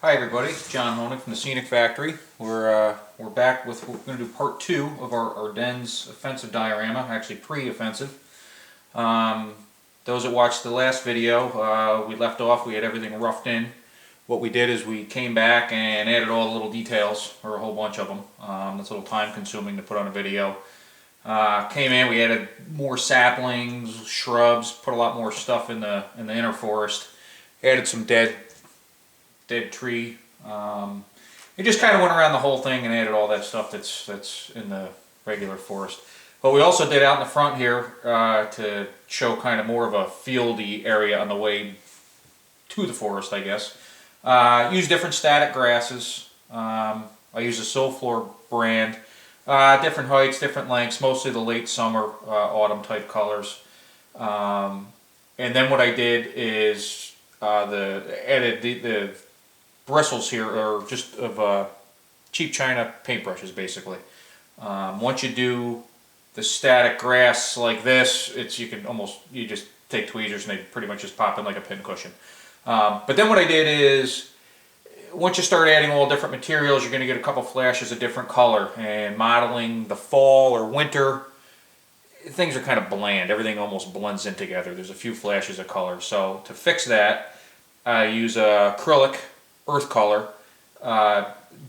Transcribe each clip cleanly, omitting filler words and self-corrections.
Hi everybody, it's John Honig from the Scenic Factory. We're back with, we're going to do part 2 of our Ardennes offensive diorama, actually pre-offensive. Those that watched the last video, we left off, we had everything roughed in. What we did is we came back and added all the little details, or a whole bunch of them. That's a little time consuming to put on a video. Came in, we added more saplings, shrubs, put a lot more stuff in the inner forest. Added some dead tree. It just kind of went around the whole thing and added all that stuff that's in the regular forest. But we also did out in the front here to show kind of more of a fieldy area on the way to the forest, I guess. Use different static grasses. I use a Soulfloor brand. Different heights, different lengths, mostly the late summer, autumn type colors. And then what I did is added the bristles here are just of cheap China paintbrushes, basically. Once you do the static grass like this, you just take tweezers and they pretty much just pop in like a pincushion. But then what I did is, once you start adding all different materials, you're going to get a couple flashes of different color. And modeling the fall or winter, things are kind of bland. Everything almost blends in together. There's a few flashes of color. So to fix that, I use acrylic earth color,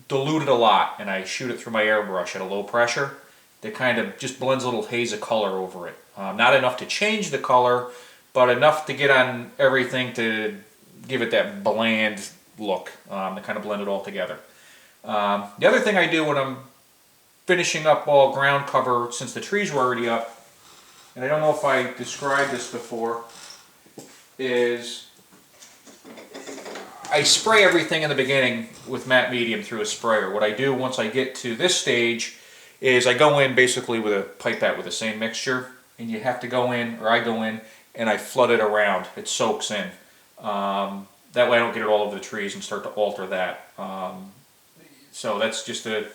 dilute it a lot, and I shoot it through my airbrush at a low pressure. That kind of just blends a little haze of color over it. Not enough to change the color, but enough to get on everything to give it that bland look, to kind of blend it all together. The other thing I do when I'm finishing up all ground cover, since the trees were already up, and I don't know if I described this before, is I spray everything in the beginning with matte medium through a sprayer. What I do once I get to this stage is I go in basically with a pipette with the same mixture, and you have to go in, or I go in, and I flood it around. It soaks in. That way I don't get it all over the trees and start to alter that. So that's just a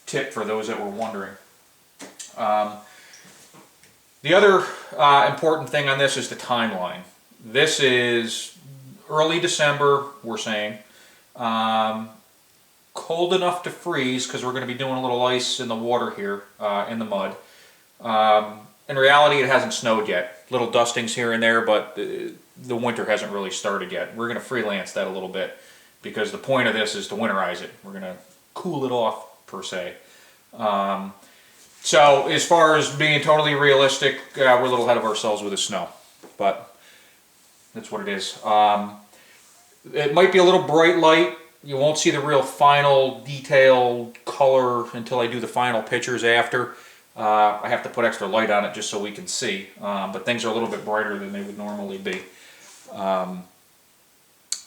tip for those that were wondering. The other important thing on this is the timeline. This is early December, we're saying. Cold enough to freeze, because we're going to be doing a little ice in the water here, in the mud. In reality, it hasn't snowed yet. Little dustings here and there, but the winter hasn't really started yet. We're going to freelance that a little bit, because the point of this is to winterize it. We're going to cool it off, per se. So as far as being totally realistic, we're a little ahead of ourselves with the snow, but that's what it is. It might be a little bright light. You won't see the real final detailed color until I do the final pictures after. I have to put extra light on it just so we can see, but things are a little bit brighter than they would normally be.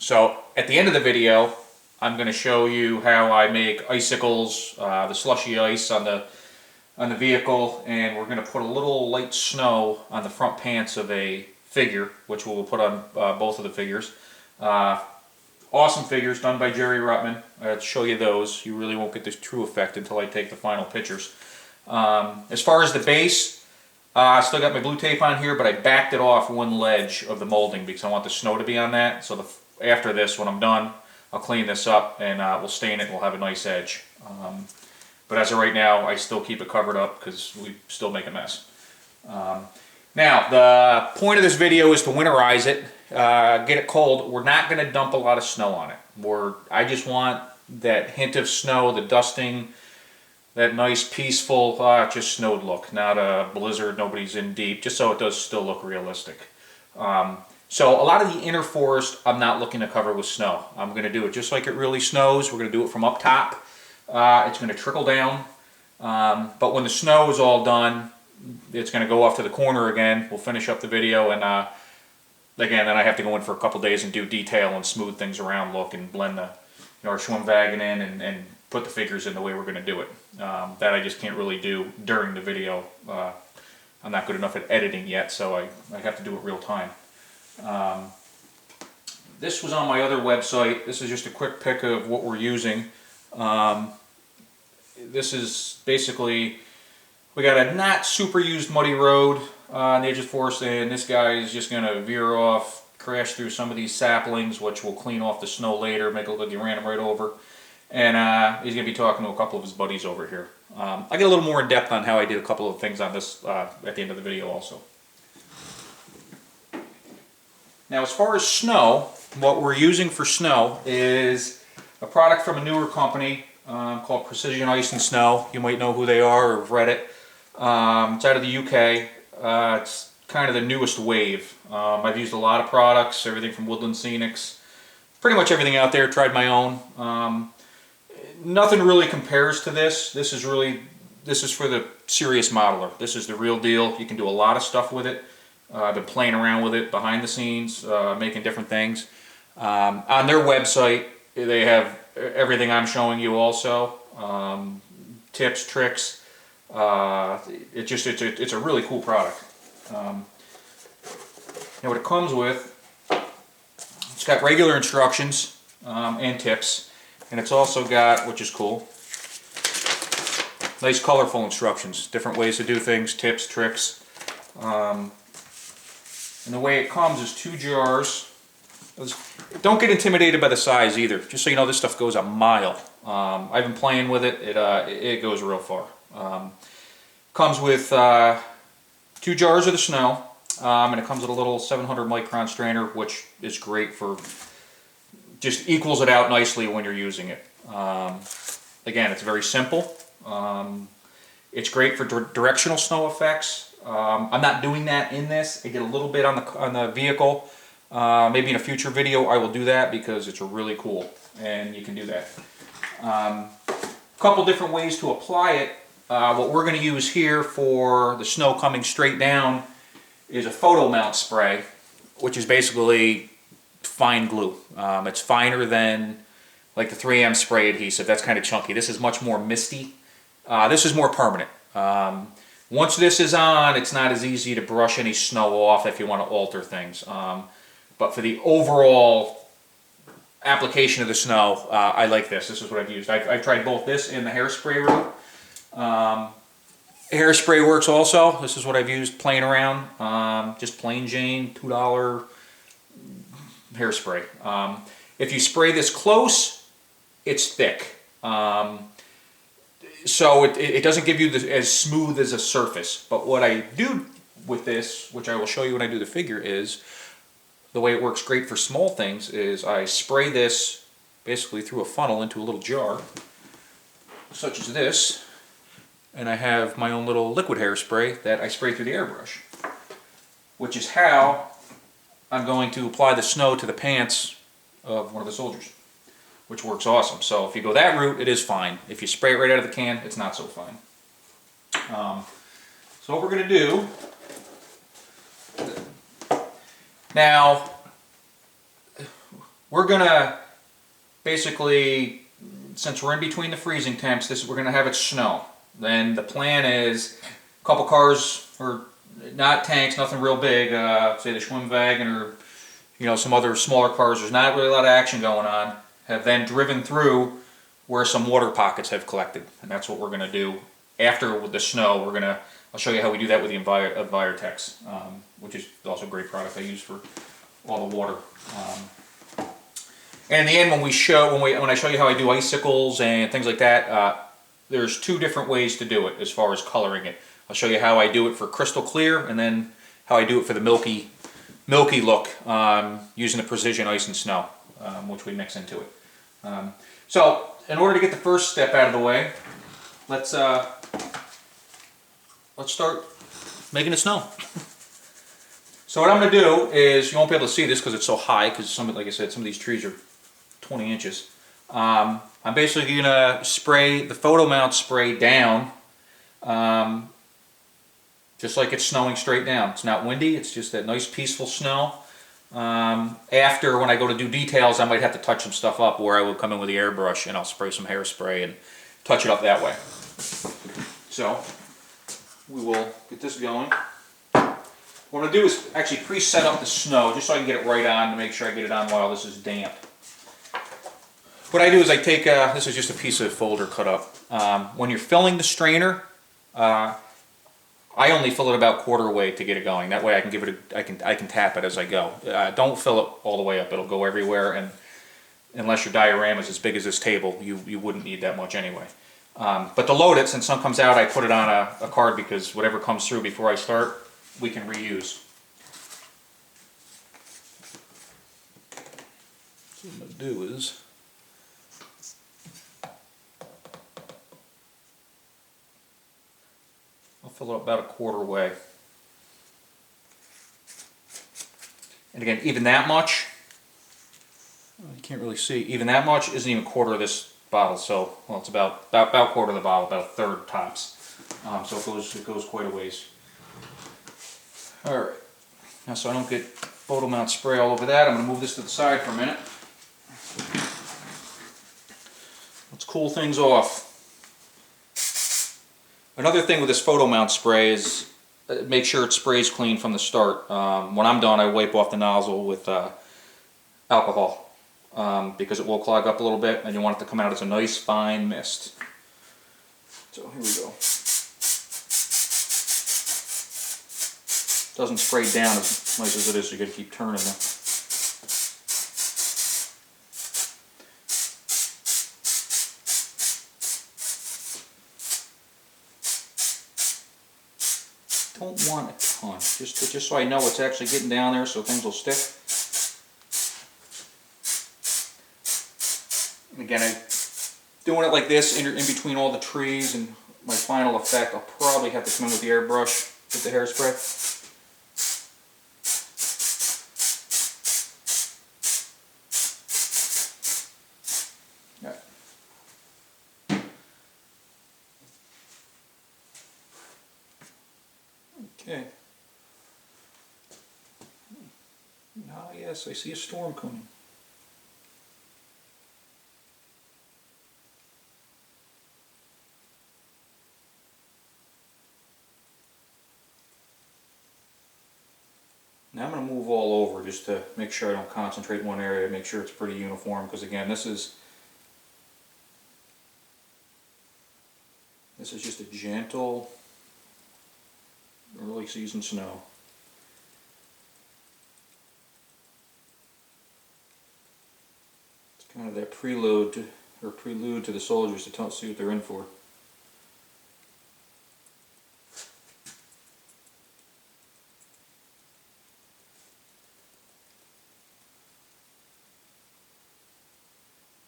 So at the end of the video, I'm going to show you how I make icicles, the slushy ice on the vehicle, and we're going to put a little light snow on the front pants of a figure, which we'll put on both of the figures. Awesome figures done by Jerry Ruttman. I'll show you those. You really won't get this true effect until I take the final pictures. As far as the base, I still got my blue tape on here, but I backed it off one ledge of the molding because I want the snow to be on that. So after this, when I'm done, I'll clean this up and we'll stain it and we'll have a nice edge. But as of right now, I still keep it covered up because we still make a mess. Now, the point of this video is to winterize it, get it cold. We're not going to dump a lot of snow on it. I just want that hint of snow, the dusting, that nice, peaceful, just snowed look. Not a blizzard, nobody's in deep, just so it does still look realistic. So a lot of the inner forest, I'm not looking to cover with snow. I'm going to do it just like it really snows. We're going to do it from up top. It's going to trickle down. But when the snow is all done, it's going to go off to the corner again. We'll finish up the video, and again, then I have to go in for a couple days and do detail and smooth things around, look and blend our Schwimmwagen in and put the figures in the way we're going to do it. That I just can't really do during the video. I'm not good enough at editing yet, so I have to do it real time. This was on my other website. This is just a quick pic of what we're using. This is basically, we got a not super used muddy road on the edge of the forest, and this guy is just going to veer off crash through some of these saplings, which will clean off the snow later, make it look like you ran them right over. And he's going to be talking to a couple of his buddies over here. I get a little more in depth on how I did a couple of things on this at the end of the video also. Now as far as snow, what we're using for snow is a product from a newer company called Precision Ice and Snow. You might know who they are or have read it. It's out of the UK. It's kind of the newest wave. I've used a lot of products, everything from Woodland Scenics, pretty much everything out there. Tried my own. Nothing really compares to this. This is for the serious modeler. This is the real deal. You can do a lot of stuff with it. I've been playing around with it behind the scenes, making different things. On their website, they have everything I'm showing you also. Tips, tricks. It's a really cool product. Now what it comes with, it's got regular instructions and tips, and it's also got, which is cool, nice colorful instructions, different ways to do things, tips, tricks. And the way it comes is 2 jars. Don't get intimidated by the size either. Just so you know, this stuff goes a mile. I've been playing with it. It goes real far. Comes with 2 jars of the snow, and it comes with a little 700 micron strainer, which is great for, just equals it out nicely when you're using it. Again, it's very simple. It's great for directional snow effects. I'm not doing that in this. I get a little bit on the vehicle. Maybe in a future video I will do that because it's really cool and you can do that. Couple different ways to apply it. What we're going to use here for the snow coming straight down is a photo mount spray, which is basically fine glue. It's finer than like the 3M spray adhesive. That's kind of chunky. This is much more misty. This is more permanent. Once this is on, it's not as easy to brush any snow off if you want to alter things. But for the overall application of the snow, I like this. This is what I've used. I've tried both this and the hairspray route. Hairspray works also. This is what I've used playing around. Just plain Jane, $2 hairspray. If you spray this close, it's thick. So it doesn't give you as smooth as a surface. But what I do with this, which I will show you when I do the figure, is the way it works great for small things is I spray this basically through a funnel into a little jar, such as this, and I have my own little liquid hairspray that I spray through the airbrush, which is how I'm going to apply the snow to the pants of one of the soldiers, which works awesome. So if you go that route, it is fine. If you spray it right out of the can, it's not so fine. So what we're going to do now, we're going to basically, since we're in between the freezing temps, we're going to have it snow. Then the plan is a couple cars, or not tanks, nothing real big, say the Schwimmwagen or some other smaller cars. There's not really a lot of action going on. Have then driven through where some water pockets have collected, and that's what we're going to do after with the snow. I'll show you how we do that with the Envirotex, which is also a great product I use for all the water. And in the end, when I show you how I do icicles and things like that, there's 2 different ways to do it as far as coloring it. I'll show you how I do it for crystal clear, and then how I do it for the milky look using the Precision Ice and Snow, which we mix into it. So in order to get the first step out of the way, let's start making the snow. So what I'm going to do is, you won't be able to see this because it's so high, because like I said, some of these trees are 20 inches. I'm basically going to spray the photo mount spray down, just like it's snowing straight down. It's not windy, it's just that nice peaceful snow. After, when I go to do details, I might have to touch some stuff up, where I will come in with the airbrush and I'll spray some hairspray and touch it up that way. So we will get this going. What I'm going to do is actually preset up the snow, just so I can get it right on, to make sure I get it on while this is damp. What I do is I take, this is just a piece of folder cut up. When you're filling the strainer, I only fill it about quarter way to get it going. That way I can give it a, I can tap it as I go. Don't fill it all the way up. It'll go everywhere, and unless your diorama is as big as this table, you wouldn't need that much anyway. But to load it, since some comes out, I put it on a card because whatever comes through before I start, we can reuse. So what I'm going to do is, I'll fill it up about a quarter way. And again, even that much, you can't really see, even that much isn't even a quarter of this bottle, so, well, it's about quarter of the bottle, about a third tops. So it goes quite a ways. Alright, now so I don't get photo mount spray all over that, I'm going to move this to the side for a minute. Let's cool things off. Another thing with this photo mount spray is make sure it sprays clean from the start. When I'm done, I wipe off the nozzle with alcohol. Because it will clog up a little bit, and you want it to come out as a nice fine mist. So here we go. Doesn't spray down as nice as it is, so you got to keep turning them. Don't want a ton, just so I know it's actually getting down there, so things will stick. And again, I'm doing it like this in between all the trees, and my final effect, I'll probably have to come in with the airbrush with the hairspray. Okay. Ah, yes, I see a storm coming. Now I'm going to move all over just to make sure I don't concentrate in one area, make sure it's pretty uniform, because again, this is just a gentle early season snow. It's kind of that prelude to the soldiers to see what they're in for.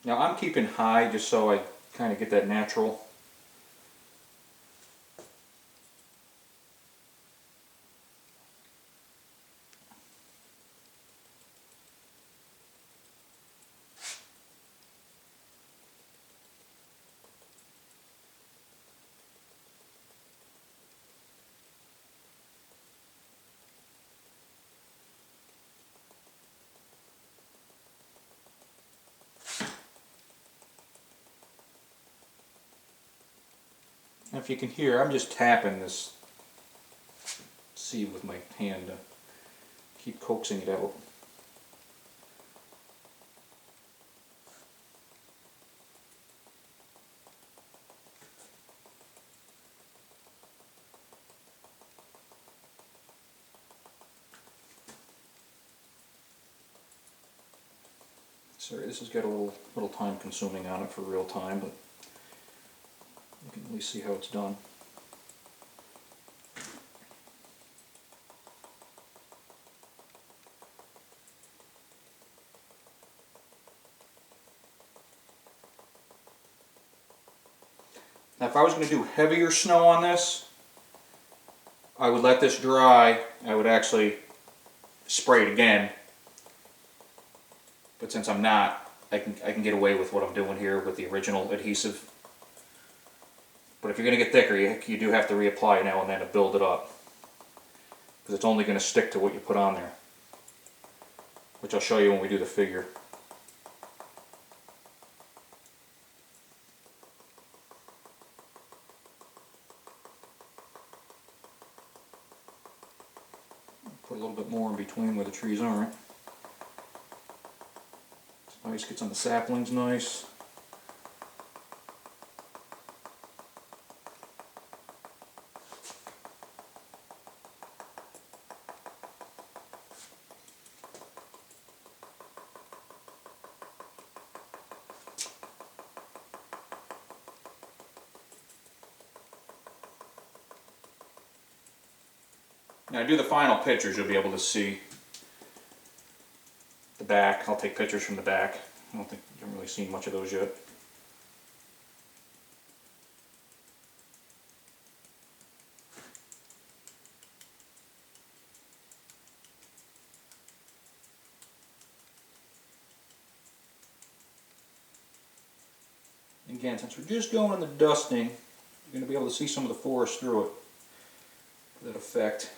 Now I'm keeping high just so I kind of get that natural. Now if you can hear, I'm just tapping this seed with my hand to keep coaxing it out. Sorry, this has got a little time consuming on it for real time, but you can at least see how it's done. Now if I was going to do heavier snow on this, I would let this dry. I would actually spray it again. But since I'm not, I can get away with what I'm doing here with the original adhesive. But if you're going to get thicker, you do have to reapply now and then to build it up. Because it's only going to stick to what you put on there. Which I'll show you when we do the figure. Put a little bit more in between where the trees aren't. It's nice, gets on the saplings nice. When I do the final pictures, you'll be able to see the back. I'll take pictures from the back. I don't think you haven't really seen much of those yet. Again, since we're just going in the dusting, you're going to be able to see some of the forest through it. That effect.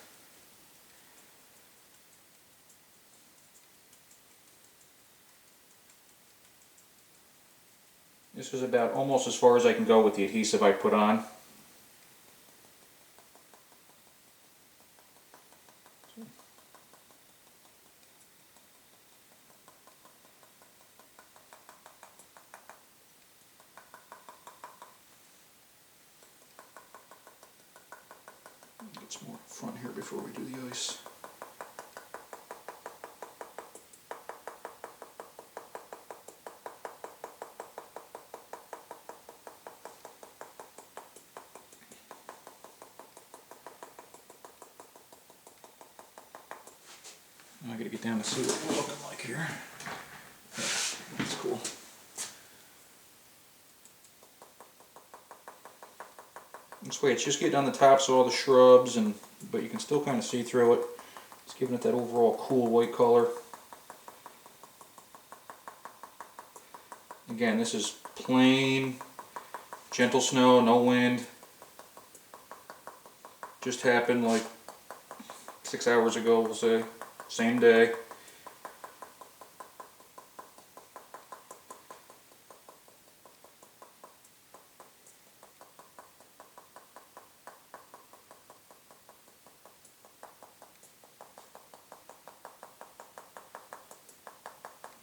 This is about almost as far as I can go with the adhesive I put on. Get some more front here before we do the ice. I gotta get down to see what we're looking like here. Yeah, that's cool. This way it's just getting on the tops of all the shrubs, but you can still kind of see through it. It's giving it that overall cool white color. Again, this is plain, gentle snow, no wind. Just happened like 6 hours ago, we'll say. Same day.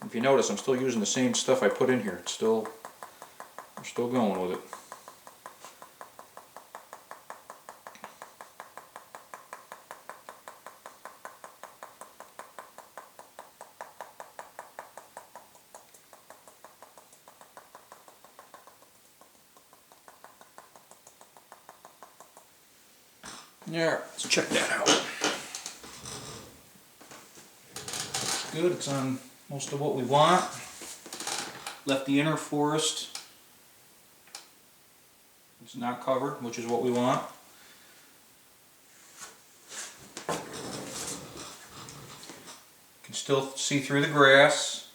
If you notice, I'm still using the same stuff I put in here. We're still going with it. Yeah, let's check that out. It's good, it's on most of what we want. Left the inner forest. It's not covered, which is what we want. Can still see through the grass.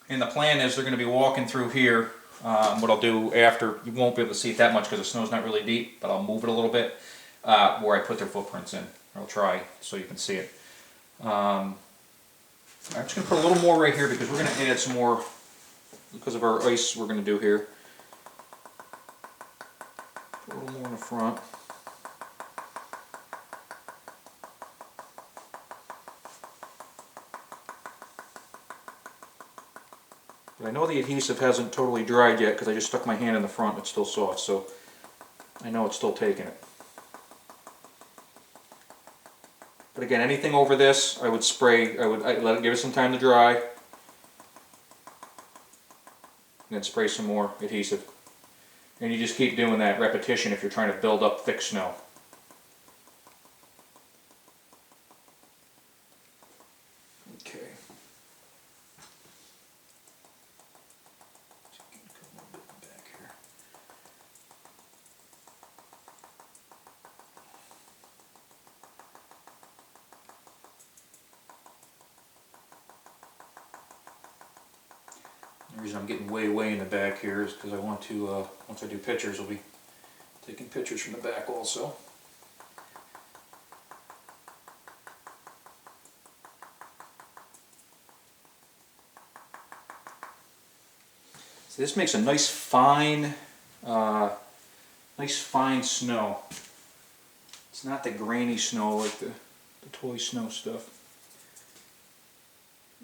And the plan is they're going to be walking through here. What I'll do after, you won't be able to see it that much because the snow's not really deep, but I'll move it a little bit where I put their footprints in. I'll try so you can see it. I'm just going to put a little more right here because we're going to add some more, because of our ice we're going to do here. Put a little more in the front. But I know the adhesive hasn't totally dried yet because I just stuck my hand in the front and it's still soft, so I know it's still taking it. But again, anything over this, I would spray, I'd let it give it some time to dry, and then spray some more adhesive. And you just keep doing that repetition if you're trying to build up thick snow. Okay. Back here. The reason I'm getting way in the back here is because I want to, once I do pictures, I'll be taking pictures from the back also. So this makes a nice fine snow. It's not the grainy snow like the toy snow stuff.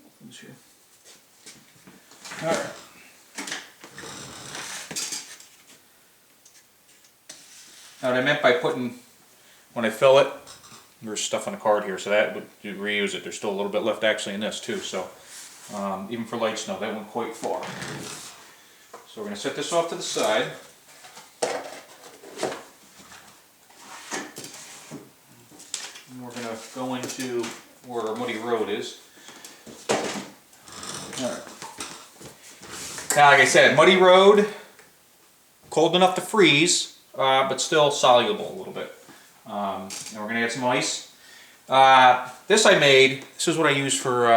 Opens here. Alright. Now what I meant by putting, when I fill it, there's stuff on the card here, so that would reuse it. There's still a little bit left actually in this too, so even for light snow, that went quite far. So we're going to set this off to the side. go into where our muddy road is. All right. Now, like I said, muddy road, cold enough to freeze, but still soluble a little bit. And we're going to add some ice. This I made, this is what I use for,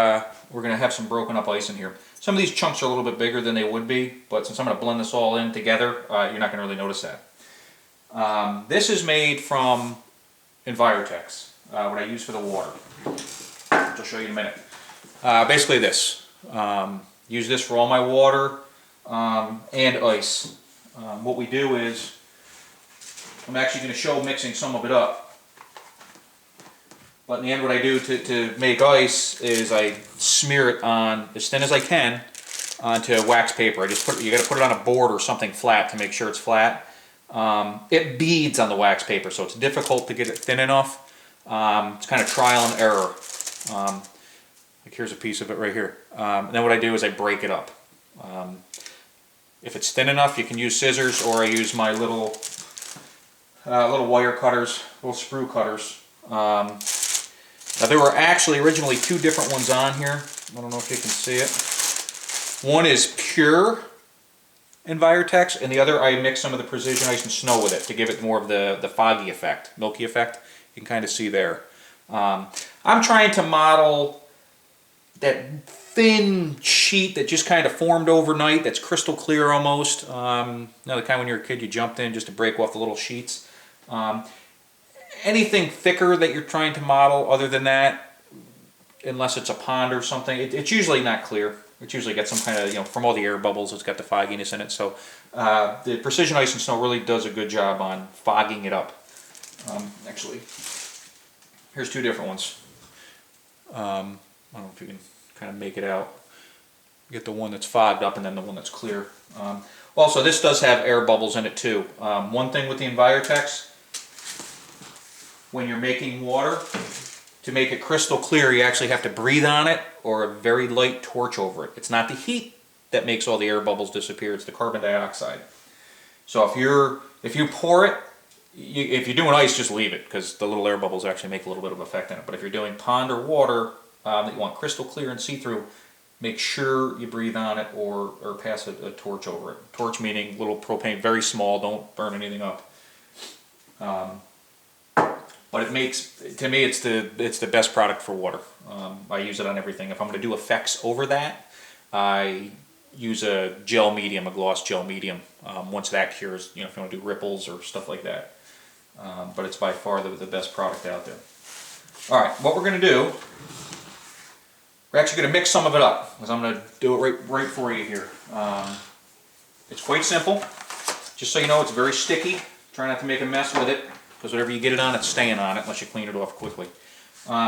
we're going to have some broken up ice in here. Some of these chunks are a little bit bigger than they would be, but since I'm going to blend this all in together, you're not going to really notice that. This is made from Envirotex, what I use for the water, which I'll show you in a minute. Basically this. Use this for all my water and ice. What we do is, I'm actually going to show mixing some of it up. But in the end, what I do to make ice is I smear it on, as thin as I can, onto wax paper. You got to put it on a board or something flat to make sure it's flat. It beads on the wax paper, so it's difficult to get it thin enough. It's kind of trial and error. Like here's a piece of it right here. And then what I do is I break it up. If it's thin enough, you can use scissors, or I use my little wire cutters, little sprue cutters. Now there were actually originally two different ones on here. I don't know if you can see it. One is pure Envirotex, and the other I mixed some of the Precision Ice and Snow with it to give it more of the foggy effect, milky effect. You can kind of see there. I'm trying to model that thin sheet that just kind of formed overnight, that's crystal clear almost. You know, the kind when you're a kid you jumped in just to break off the little sheets. Anything thicker that you're trying to model other than that, unless it's a pond or something, it's usually not clear. It's usually got some kind of, you know, from all the air bubbles, it's got the fogginess in it. So the Precision Ice and Snow really does a good job on fogging it up. Actually, here's two different ones. I don't know if you can kind of make it out. You get the one that's fogged up and then the one that's clear. Also, this does have air bubbles in it too. One thing with the Envirotex, when you're making water, to make it crystal clear, you actually have to breathe on it or a very light torch over it. It's not the heat that makes all the air bubbles disappear, it's the carbon dioxide. So if you pour it, if you're doing ice, just leave it, because the little air bubbles actually make a little bit of effect in it. But if you're doing pond or water that you want crystal clear and see-through, make sure you breathe on it or pass a torch over it. Torch meaning little propane, very small, don't burn anything up. But it makes, to me, it's the best product for water. I use it on everything. If I'm going to do effects over that, I use a gel medium, a gloss gel medium. Once that cures, you know, if you want to do ripples or stuff like that. But it's by far the best product out there. All right, what we're going to do, we're actually going to mix some of it up, because I'm going to do it right for you here. It's quite simple. Just so you know, it's very sticky. Try not to make a mess with it, because whatever you get it on, it's staying on it unless you clean it off quickly.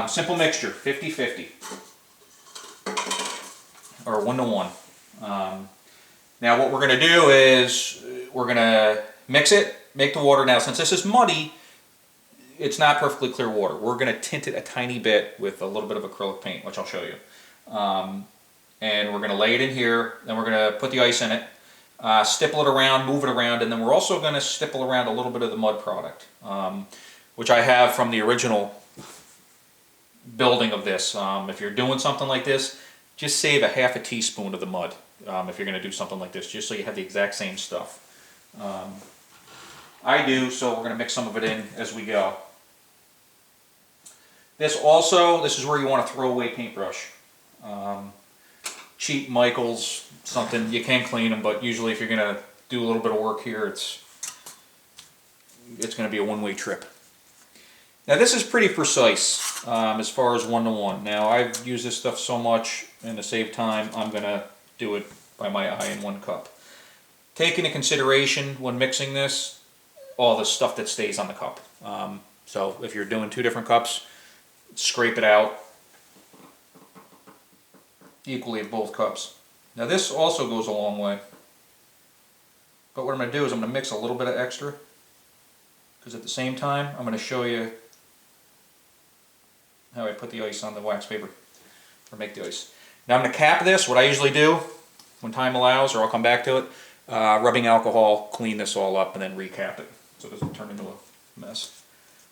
Simple mixture, 50-50. Or 1-to-1. Now what we're going to do is, we're going to mix it, make the water. Now since this is muddy, it's not perfectly clear water. We're going to tint it a tiny bit with a little bit of acrylic paint, which I'll show you. And we're going to lay it in here, then we're going to put the ice in it. Stipple it around, move it around, and then we're also going to stipple around a little bit of the mud product, which I have from the original building of this. If you're doing something like this, just save a half a teaspoon of the mud if you're going to do something like this, just so you have the exact same stuff. I do, so we're going to mix some of it in as we go. This is where you want to throw away paintbrush. Cheap Michaels, something, you can clean them, but usually if you're going to do a little bit of work here, it's going to be a one-way trip. Now this is pretty precise as far as 1-to-1. Now I've used this stuff so much, and to save time, I'm going to do it by my eye in 1 cup. Take into consideration when mixing this, all the stuff that stays on the cup. So if you're doing 2 different cups, scrape it out equally in both cups. Now this also goes a long way, but what I'm going to do is I'm going to mix a little bit of extra, because at the same time I'm going to show you how I put the ice on the wax paper, or make the ice. Now I'm going to cap this. What I usually do when time allows, or I'll come back to it, rubbing alcohol, clean this all up, and then recap it so it doesn't turn into a mess.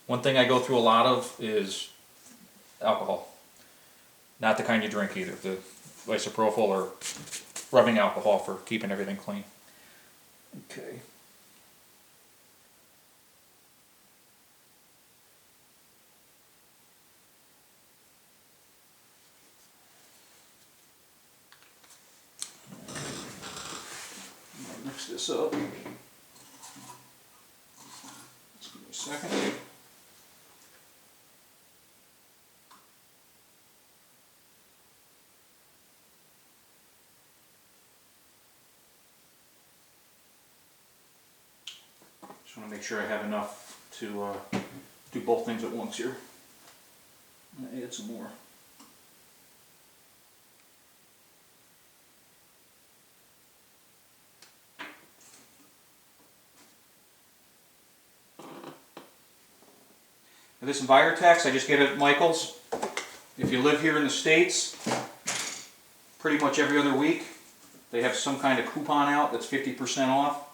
One thing I go through a lot of is alcohol. Not the kind you drink either, the isopropyl or rubbing alcohol for keeping everything clean. Okay. Mix this up. Just give me a second. Just want to make sure I have enough to do both things at once here. I'm going to add some more. Now this Envirotex, I just get it at Michael's. If you live here in the States, pretty much every other week, they have some kind of coupon out that's 50% off.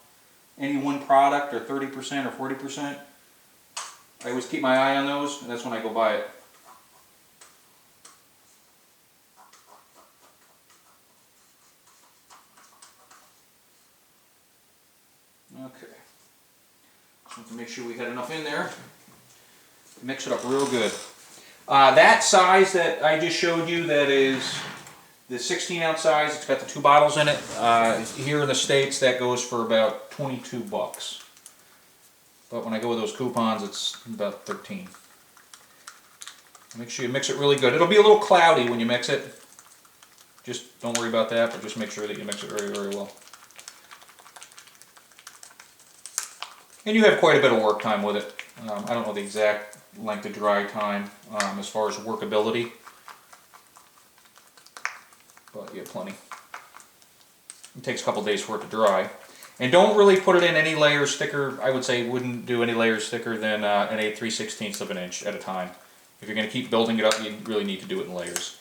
Any one product, or 30% or 40%. I always keep my eye on those, and that's when I go buy it. Okay. Just want to make sure we had enough in there. Mix it up real good. That size that I just showed you, that is the 16-ounce size, it's got the 2 bottles in it. Here in the States, that goes for about 22 bucks. But when I go with those coupons, it's about 13. Make sure you mix it really good. It'll be a little cloudy when you mix it. Just don't worry about that, but just make sure that you mix it very, very well. And you have quite a bit of work time with it. I don't know the exact length of dry time as far as workability. But you have plenty. It takes a couple days for it to dry. And don't really put it in any layers thicker. I would say wouldn't do any layers thicker than an 8 3/16 of an inch at a time. If you're going to keep building it up, you really need to do it in layers.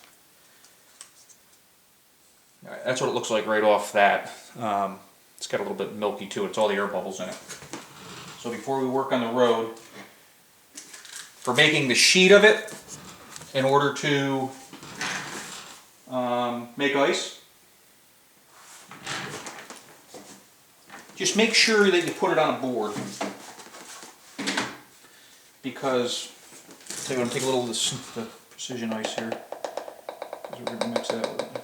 All right, that's what it looks like right off that. It's got a little bit milky to it. It's all the air bubbles in it. So before we work on the road, for making the sheet of it, in order to make ice, just make sure that you put it on a board, because I'm going to take a little of the precision ice here, because we're going to mix that with it.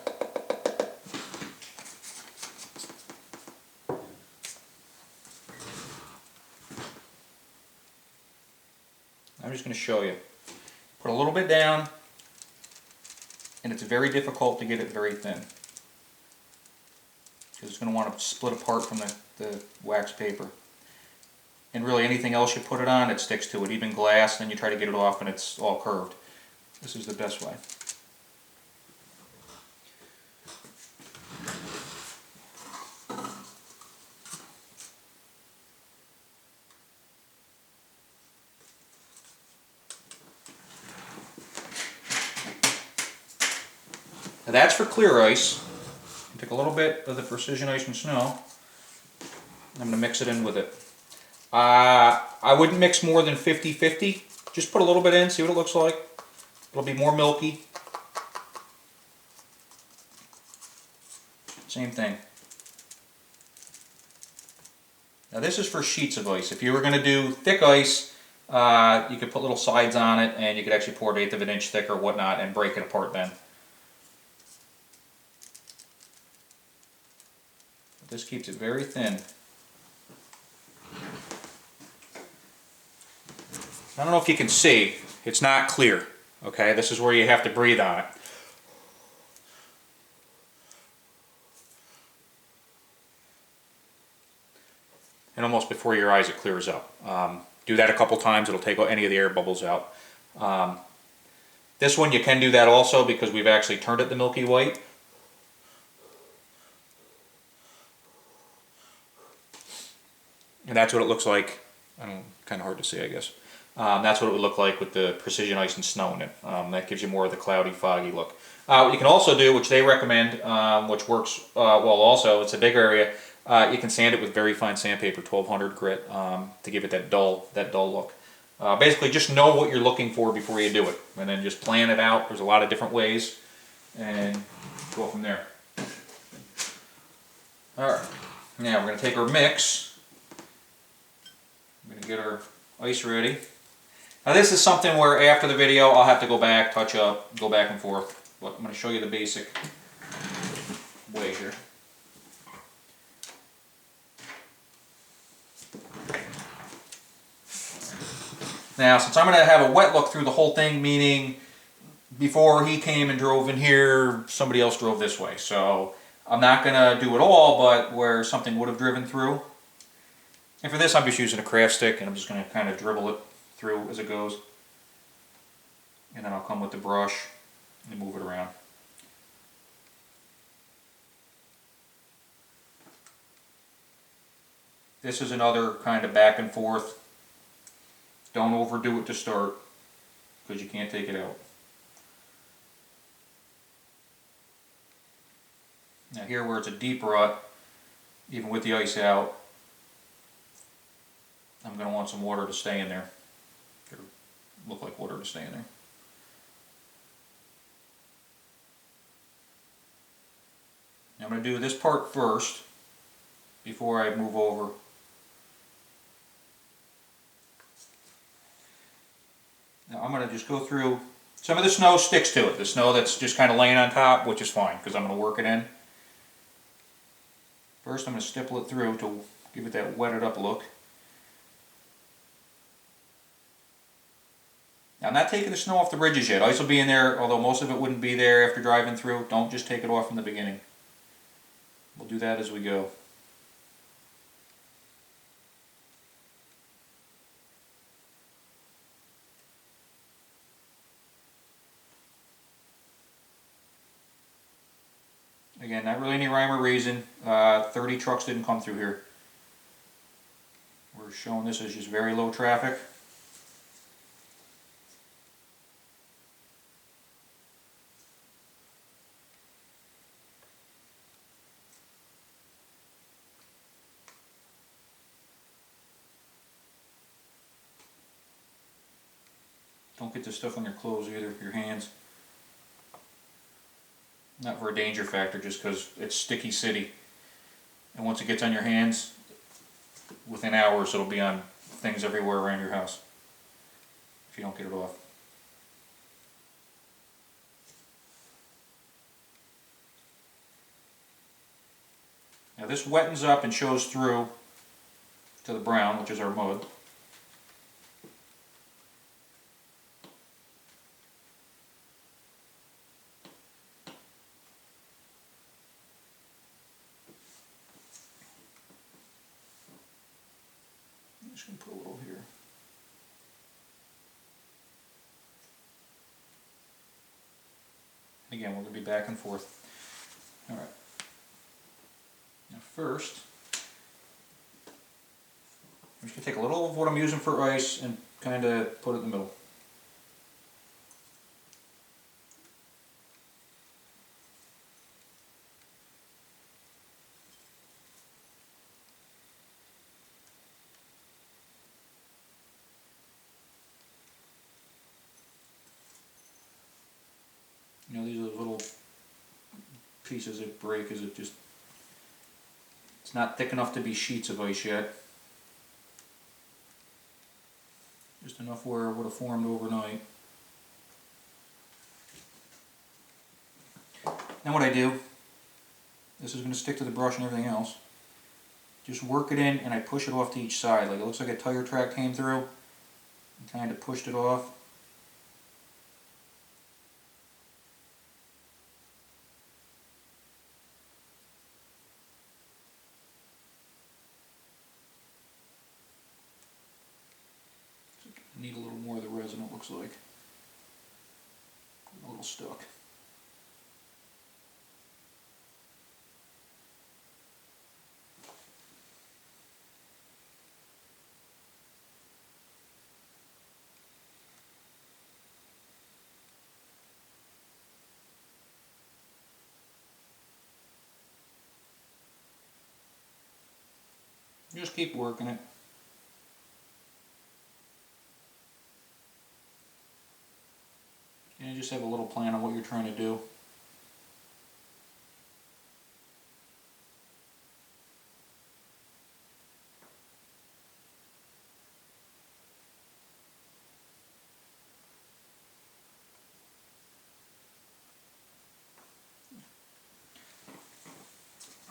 I'm just going to show you. Put a little bit down, and it's very difficult to get it very thin, because it's going to want to split apart from the wax paper. And really anything else you put it on, it sticks to it. Even glass, then you try to get it off and it's all curved. This is the best way. Now that's for clear ice. Take a little bit of the precision ice and snow. I'm going to mix it in with it. I wouldn't mix more than 50-50. Just put a little bit in, see what it looks like. It'll be more milky. Same thing. Now this is for sheets of ice. If you were going to do thick ice, you could put little sides on it, and you could actually pour it 1/8 of an inch thick or whatnot and break it apart then. But this keeps it very thin. I don't know if you can see, it's not clear, okay? This is where you have to breathe on it. And almost before your eyes it clears up. Do that a couple times, it'll take any of the air bubbles out. This one you can do that also, because we've actually turned it to milky white. And that's what it looks like. Kind of hard to see, I guess. That's what it would look like with the precision ice and snow in it. That gives you more of the cloudy, foggy look. What you can also do, which they recommend, which works well also, it's a big area, you can sand it with very fine sandpaper, 1200 grit, to give it that dull look. Basically, just know what you're looking for before you do it, and then just plan it out. There's a lot of different ways, and go from there. Alright, now we're going to take our mix. I'm going to get our ice ready. Now this is something where after the video I'll have to go back, touch up, go back and forth. But I'm going to show you the basic way here. Now since I'm going to have a wet look through the whole thing, meaning before he came and drove in here, somebody else drove this way. So I'm not going to do it all, but where something would have driven through. And for this I'm just using a craft stick, and I'm just going to kind of dribble it through as it goes. And then I'll come with the brush and move it around. This is another kind of back and forth. Don't overdo it to start, because you can't take it out. Now here where it's a deep rut, even with the ice out, I'm going to want some water to stay in there. It'll look like water to stay in there. Now I'm going to do this part first before I move over. Now I'm going to just go through, some of the snow sticks to it, the snow that's just kind of laying on top, which is fine because I'm going to work it in. First I'm going to stipple it through to give it that wetted up look. Now I'm not taking the snow off the bridges yet. Ice will be in there, although most of it wouldn't be there after driving through. Don't just take it off from the beginning. We'll do that as we go. Again, not really any rhyme or reason. 30 trucks didn't come through here. We're showing this as just very low traffic. Don't get this stuff on your clothes either, your hands. Not for a danger factor, just because it's sticky city. And once it gets on your hands, within hours it'll be on things everywhere around your house if you don't get it off. Now this wettens up and shows through to the brown, which is our mud. I'm just going to put a little here. Again, we're going to be back and forth. Alright. Now first, I'm just going to take a little of what I'm using for ice and kind of put it in the middle. You know, these are the little pieces that break as it just, it's not thick enough to be sheets of ice yet. Just enough where it would have formed overnight. Now what I do, this is going to stick to the brush and everything else, just work it in and I push it off to each side. Like it looks like a tire track came through and kind of pushed it off. Need a little more of the resin, it looks like. A little stuck. Just keep working it. just have a little plan on what you're trying to do.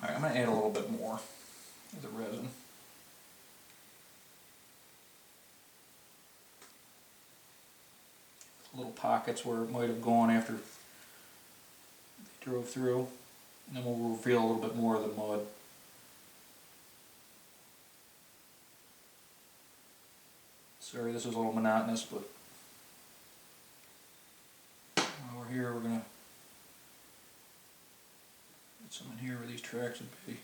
Alright, I'm going to add a little bit more of the resin. Little pockets where it might have gone after they drove through. And then we'll reveal a little bit more of the mud. Sorry, this is a little monotonous, but while we're here, we're going to put some in here where these tracks would be.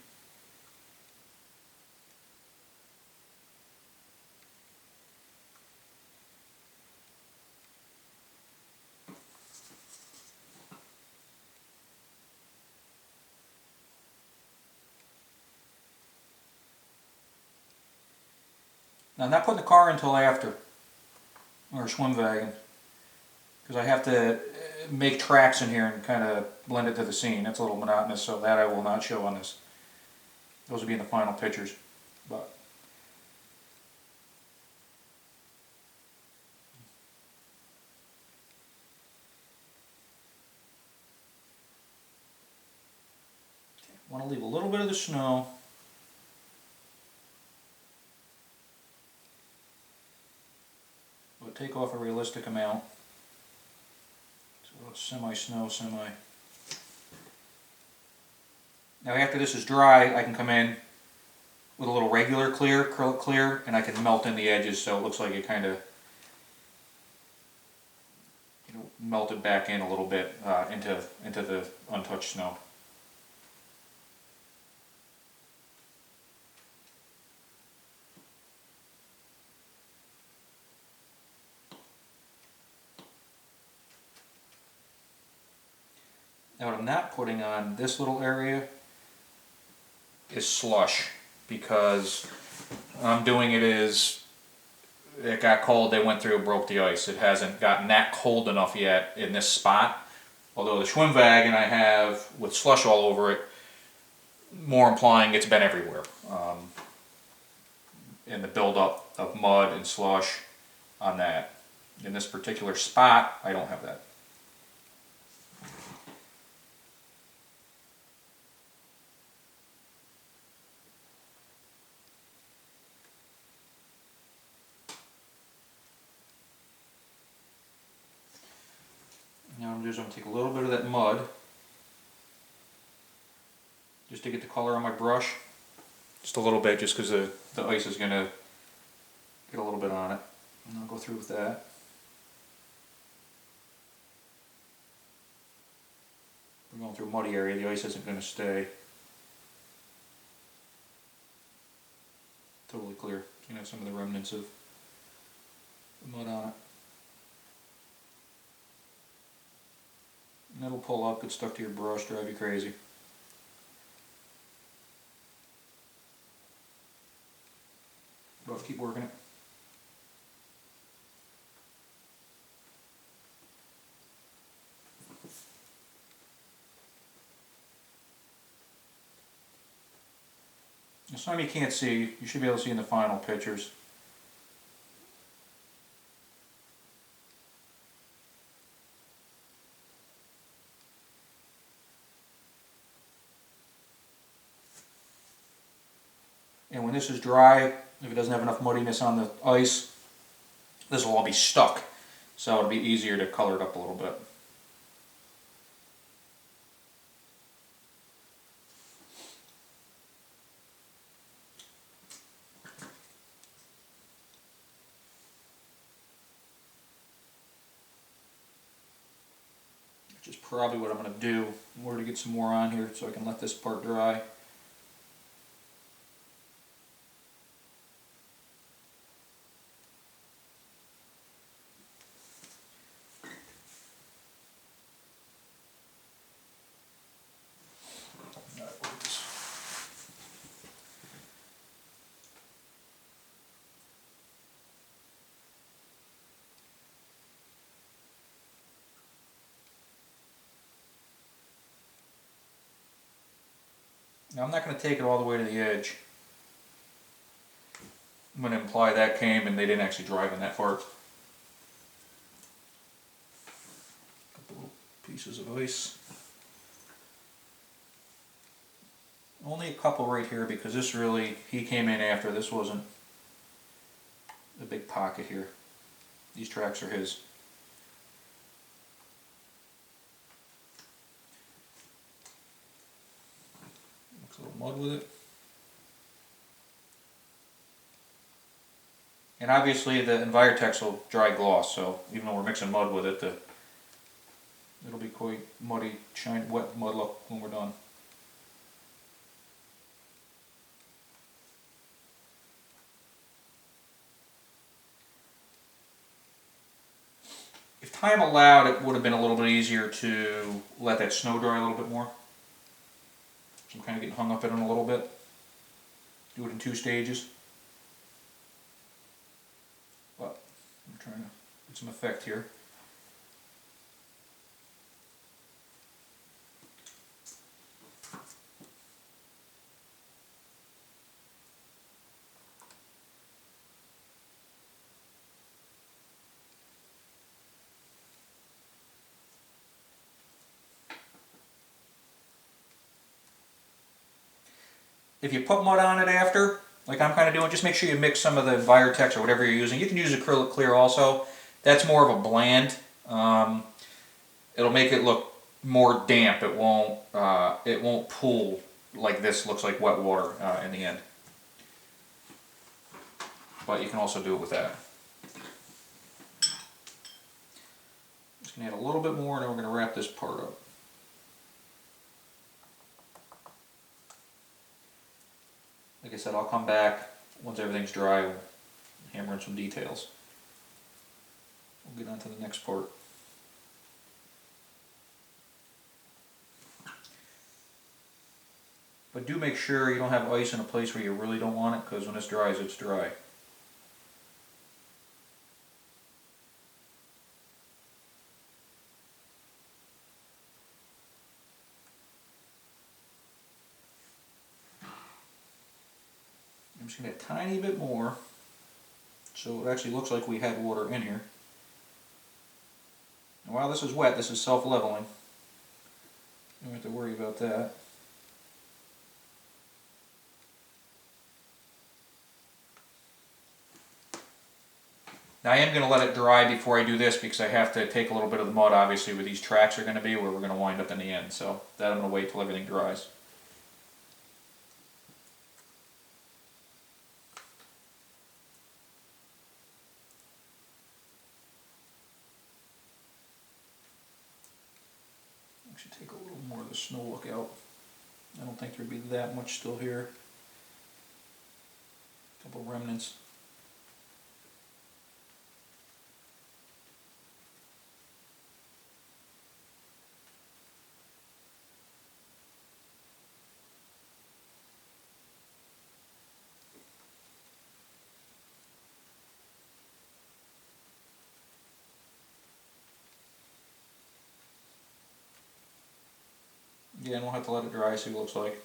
Now, I'm not putting the car until after, or a swim wagon, because I have to make tracks in here and kind of blend it to the scene. That's a little monotonous, so that I will not show on this. Those will be in the final pictures. But I want to leave a little bit of the snow. But take off a realistic amount. So semi-snow, semi. Now after this is dry, I can come in with a little regular clear, acrylic clear, and I can melt in the edges so it looks like it kind of melted back in a little bit into the untouched snow. Now what I'm not putting on this little area is slush, because I'm doing it as it got cold, they went through, broke the ice. It hasn't gotten that cold enough yet in this spot. Although the Schwimmwagen I have with slush all over it, more implying it's been everywhere. In the buildup of mud and slush on that. In this particular spot, I don't have that. Now I'm just going to take a little bit of that mud just to get the color on my brush. Just a little bit, just because the ice is going to get a little bit on it. And I'll go through with that. We're going through a muddy area, the ice isn't going to stay totally clear. You can have some of the remnants of the mud on it. And it'll pull up, get stuck to your brush, drive you crazy. But keep working it. Now, some of you can't see, you should be able to see in the final pictures. And when this is dry, if it doesn't have enough muddiness on the ice, this will all be stuck. So it'll be easier to color it up a little bit. Which is probably what I'm going to do in order to get some more on here so I can let this part dry. Now I'm not going to take it all the way to the edge. I'm going to imply that came and they didn't actually drive in that far. Couple little pieces of ice. Only a couple right here because this really, he came in after. This wasn't a big pocket here. These tracks are his. Mix a little mud with it. And obviously the Envirotex will dry gloss, so even though we're mixing mud with it, it'll be quite muddy, shiny, wet mud look when we're done. If time allowed, it would have been a little bit easier to let that snow dry a little bit more. So I'm kind of getting hung up in it a little bit. Do it in 2 stages. But I'm trying to get some effect here. If you put mud on it after, like I'm kind of doing, just make sure you mix some of the Envirotex or whatever you're using. You can use acrylic clear also. That's more of a bland. It'll make it look more damp. It won't pool like this looks like wet water in the end. But you can also do it with that. Just gonna add a little bit more, and then we're gonna wrap this part up. Like I said, I'll come back once everything's dry. We'll hammer in some details. We'll get on to the next part. But do make sure you don't have ice in a place where you really don't want it, because when this dries, it's dry. I'm just going to add a tiny bit more, so it actually looks like we had water in here. And while this is wet, this is self-leveling. You don't have to worry about that. Now I am going to let it dry before I do this because I have to take a little bit of the mud, obviously, where these tracks are going to be, where we're going to wind up in the end. So that I'm going to wait till everything dries. Actually take a little more of the snow look out. I don't think there'd be that much still here. A couple remnants. Again, we'll have to let it dry, see what it looks like.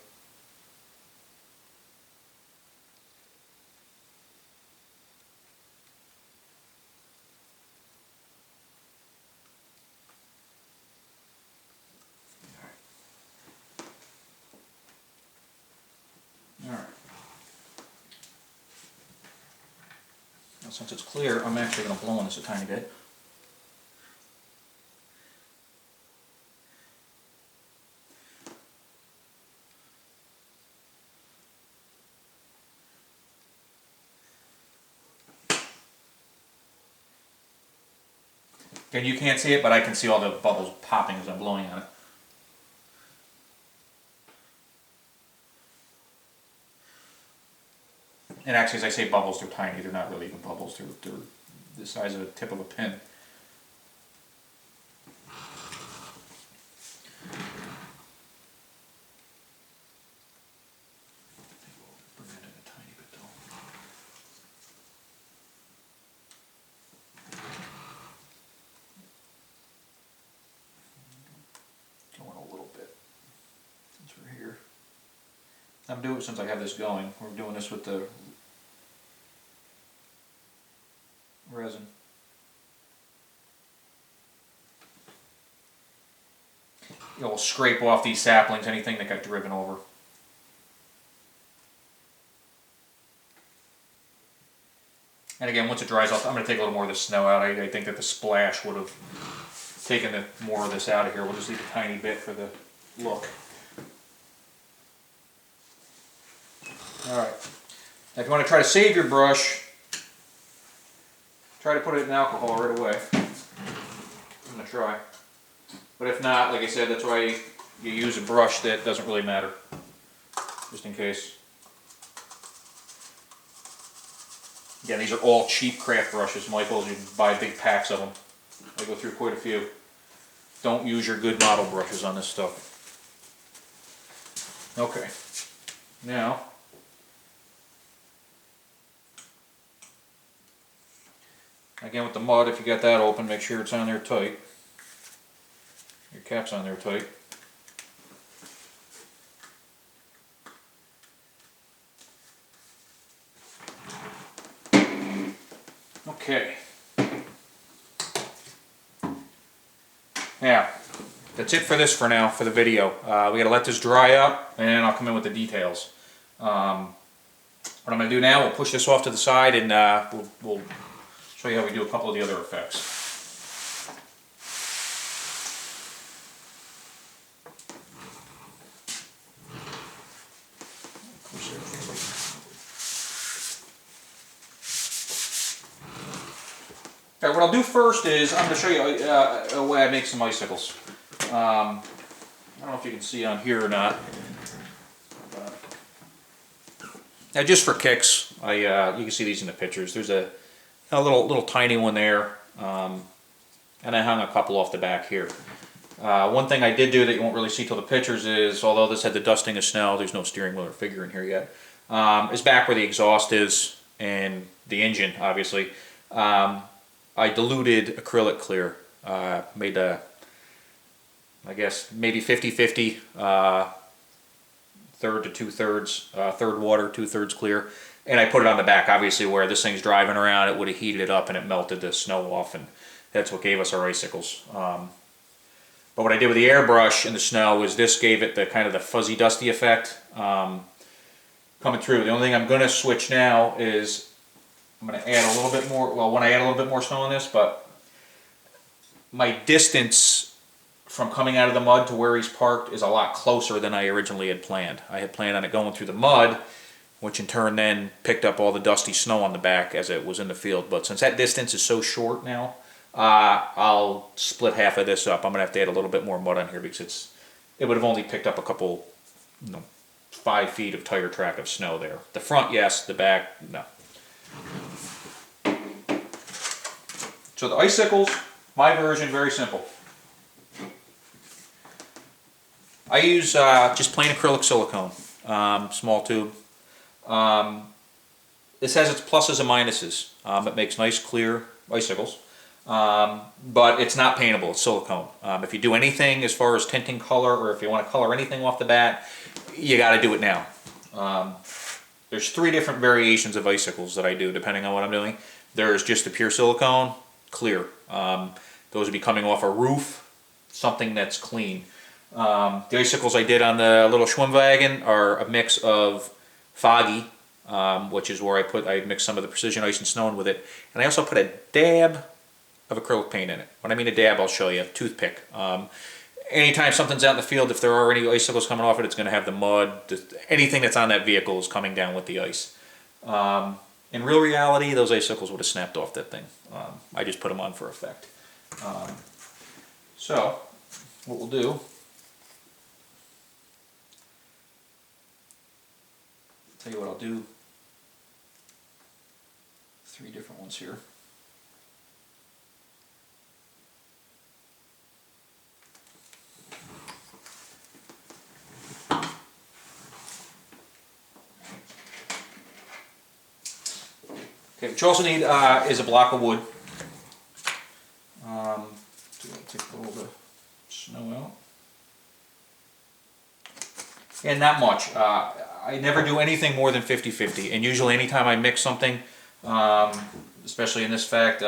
Alright. Now since it's clear, I'm actually going to blow on this a tiny bit. And you can't see it, but I can see all the bubbles popping as I'm blowing on it. And actually, as I say bubbles, they're tiny. They're not really even bubbles. They're the size of the tip of a pin. Bring that in a tiny bit though. Go in a little bit since we're here. I'm doing it since I have this going. We're doing this with the resin. We'll scrape off these saplings, anything that got driven over. And again, once it dries off, I'm going to take a little more of the snow out. I think that the splash would have taken more of this out of here. We'll just leave a tiny bit for the look. Alright. Now if you want to try to save your brush, try to put it in alcohol right away. I'm going to try. But if not, like I said, that's why you use a brush that doesn't really matter. Just in case. Again, these are all cheap craft brushes, Michaels. You can buy big packs of them. I go through quite a few. Don't use your good model brushes on this stuff. Okay. Now, again with the mud, if you got that open, make sure it's on there tight. Your cap's on there tight. Okay. Now, that's it for this for now, for the video. We gotta let this dry up, and I'll come in with the details. What I'm gonna do now, we'll push this off to the side, and we'll show you how we do a couple of the other effects. Alright, what I'll do first is I'm going to show you a way I make some icicles. I don't know if you can see on here or not. Now, just for kicks, you can see these in the pictures. There's a little tiny one there, and I hung a couple off the back here. One thing I did do that you won't really see till the pictures is, although this had the dusting of snow, there's no steering wheel or figure in here yet, is back where the exhaust is and the engine, obviously. I diluted acrylic clear, made I guess maybe 50-50, third to 2/3, third water, 2/3 clear, and I put it on the back, obviously where this thing's driving around, it would have heated it up and it melted the snow off, and that's what gave us our icicles. But what I did with the airbrush in the snow is this gave it the kind of the fuzzy dusty effect coming through. The only thing I'm going to switch now is I'm going to add a little bit more, well, when I add a little bit more snow on this, but my distance from coming out of the mud to where he's parked is a lot closer than I originally had planned. I had planned on it going through the mud, which in turn then picked up all the dusty snow on the back as it was in the field. But since that distance is so short now, I'll split half of this up. I'm going to have to add a little bit more mud on here because it would have only picked up a couple, 5 feet of tire track of snow there. The front, yes. The back, no. So the icicles, my version, very simple. I use just plain acrylic silicone, small tube. This has its pluses and minuses. It makes nice clear icicles, but it's not paintable, it's silicone. If you do anything as far as tinting color, or if you want to color anything off the bat, you got to do it now. There's 3 different variations of icicles that I do depending on what I'm doing. There's just the pure silicone, clear. Those would be coming off a roof, something that's clean. The icicles I did on the little Schwimmwagen are a mix of foggy, which is where I mixed some of the precision ice and snow in with it, and I also put a dab of acrylic paint in it. When I mean a dab, I'll show you. Toothpick. Anytime something's out in the field, if there are any icicles coming off it, it's going to have the mud. Anything that's on that vehicle is coming down with the ice. In real reality, those icicles would have snapped off that thing. I just put them on for effect. So, what we'll do, tell you what I'll do, 3 different ones here. Okay, what you also need is a block of wood. Take a little bit of snow out. And not much. I never do anything more than 50-50, and usually anytime I mix something, especially in this fact,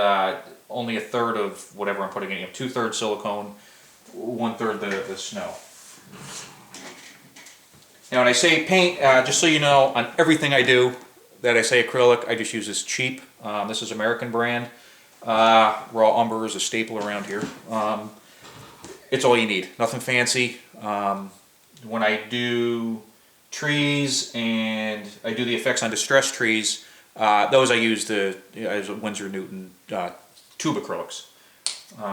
only a third of whatever I'm putting in. You have 2/3 silicone, 1/3 the snow. Now when I say paint, just so you know, on everything I do that I say acrylic, I just use this cheap. This is American brand. Raw Umber is a staple around here. It's all you need, nothing fancy. When I do trees and I do the effects on distressed trees, those I use the Winsor Newton tube acrylics,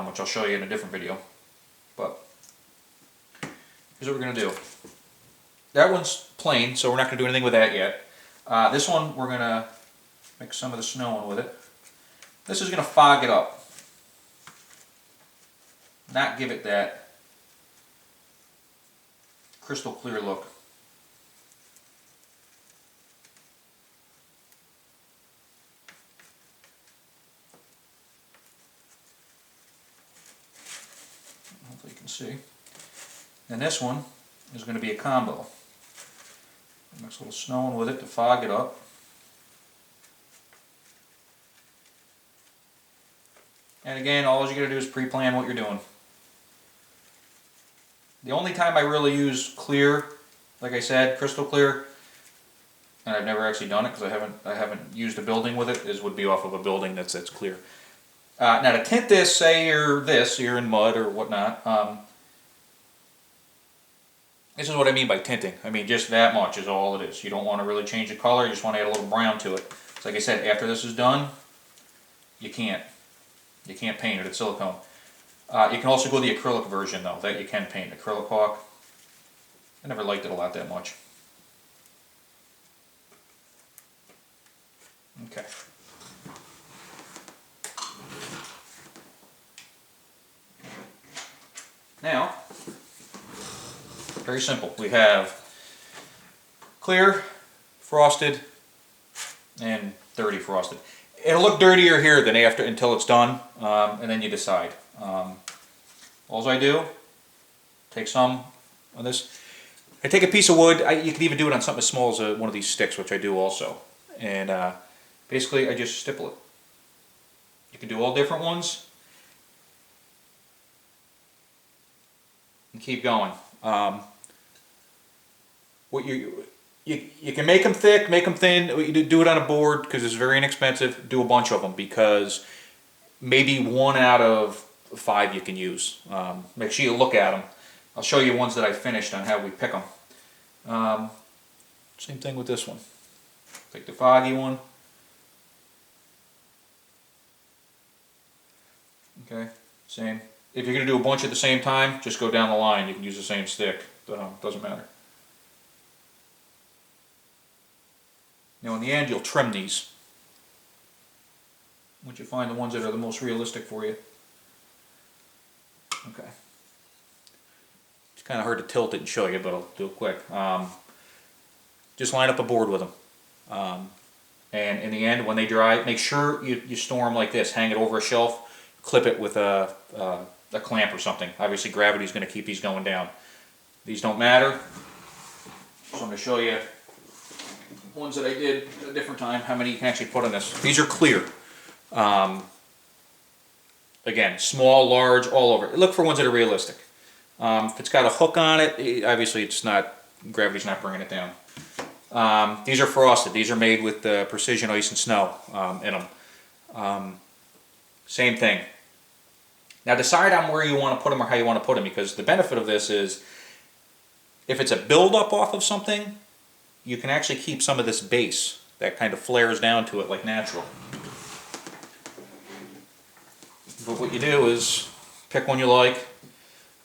which I'll show you in a different video. But here's what we're going to do. That one's plain, so we're not going to do anything with that yet. This one we're going to mix some of the snow in with it. This is going to fog it up, not give it that crystal clear look. Hopefully you can see. And this one is going to be a combo. Mix a little snow in with it to fog it up. And again, all you got to do is pre-plan what you're doing. The only time I really use clear, like I said, crystal clear, and I've never actually done it because I haven't used a building with it, would be off of a building that's clear. Now to tint this, say you're in mud or whatnot. This is what I mean by tinting. I mean just that much is all it is. You don't want to really change the color. You just want to add a little brown to it. So like I said, after this is done, you can't paint it. It's silicone. You can also go the acrylic version though, that you can paint. Acrylic caulk. I never liked it a lot that much. Okay. Now, very simple. We have clear, frosted, and dirty frosted. It'll look dirtier here than after until it's done, and then you decide. All I do, take some on this. I take a piece of wood. You can even do it on something as small as one of these sticks, which I do also. And basically, I just stipple it. You can do all different ones. And keep going. What you can make them thick, make them thin. You do it on a board because it's very inexpensive. Do a bunch of them because maybe 1 out of 5 you can use. Make sure you look at them. I'll show you ones that I finished on how we pick them. Same thing with this one. Take the foggy one. Okay, same. If you're going to do a bunch at the same time, just go down the line. You can use the same stick. Doesn't matter. Now in the end, you'll trim these. Once you find the ones that are the most realistic for you. Okay. It's kind of hard to tilt it and show you, but I'll do it quick. Just line up a board with them. And in the end, when they dry, make sure you store them like this. Hang it over a shelf. Clip it with a clamp or something. Obviously gravity is going to keep these going down. These don't matter. So I'm going to show you ones that I did at a different time, how many you can actually put on this. These are clear. Again, small, large, all over. Look for ones that are realistic. If it's got a hook on it, obviously it's not, gravity's not bringing it down. These are frosted. These are made with precision ice and snow in them. Same thing. Now decide on where you want to put them or how you want to put them, because the benefit of this is if it's a build-up off of something, you can actually keep some of this base that kind of flares down to it like natural. But what you do is pick one you like.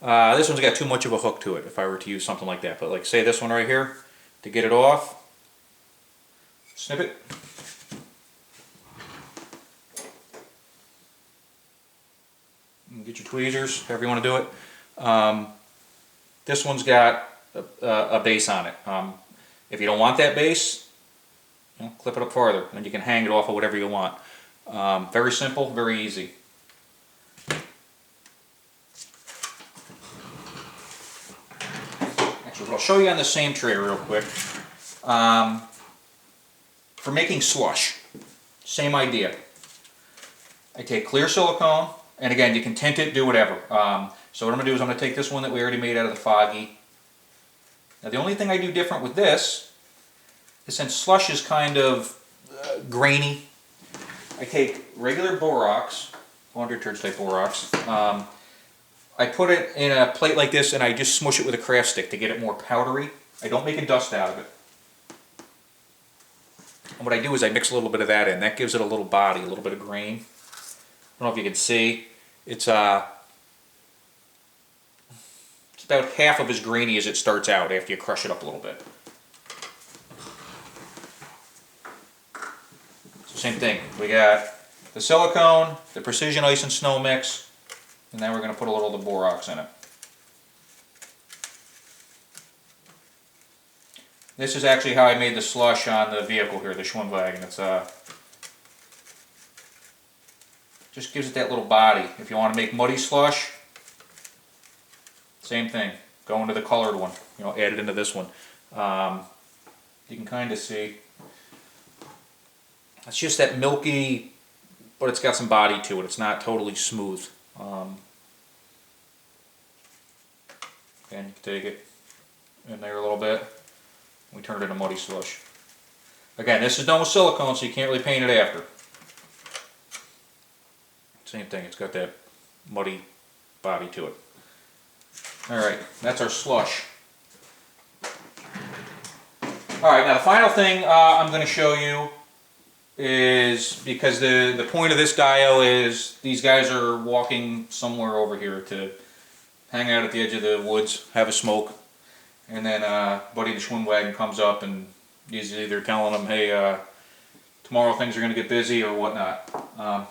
This one's got too much of a hook to it if I were to use something like that. But like say this one right here, to get it off, snip it. Get your tweezers, however you want to do it. This one's got a base on it. If you don't want that base, clip it up farther, and you can hang it off of whatever you want. Very simple, very easy. Actually, what I'll show you on the same tray real quick. For making slush, same idea. I take clear silicone, and again, you can tint it, do whatever. So what I'm going to do is I'm going to take this one that we already made out of the Foggy. Now the only thing I do different with this is, since slush is kind of grainy, I take regular borax, laundry detergent type borax. I put it in a plate like this and I just smush it with a craft stick to get it more powdery. I don't make a dust out of it. And what I do is I mix a little bit of that in. That gives it a little body, a little bit of grain. I don't know if you can see. It's about half of as grainy as it starts out after you crush it up a little bit. So same thing. We got the silicone, the precision ice and snow mix, and then we're going to put a little of the borax in it. This is actually how I made the slush on the vehicle here, the Schwimmwagen. It's just gives it that little body. If you want to make muddy slush, same thing. Go into the colored one. Add it into this one. You can kind of see. It's just that milky, but it's got some body to it. It's not totally smooth. Again, you can take it in there a little bit. We turn it into muddy slush. Again, this is done with silicone, so you can't really paint it after. Same thing, it's got that muddy body to it. Alright, that's our slush. Alright, now the final thing I'm going to show you is, because the point of this dial is these guys are walking somewhere over here to hang out at the edge of the woods, have a smoke, and then Buddy the Schwimmwagen comes up and he's either telling them, hey, tomorrow things are going to get busy or whatnot.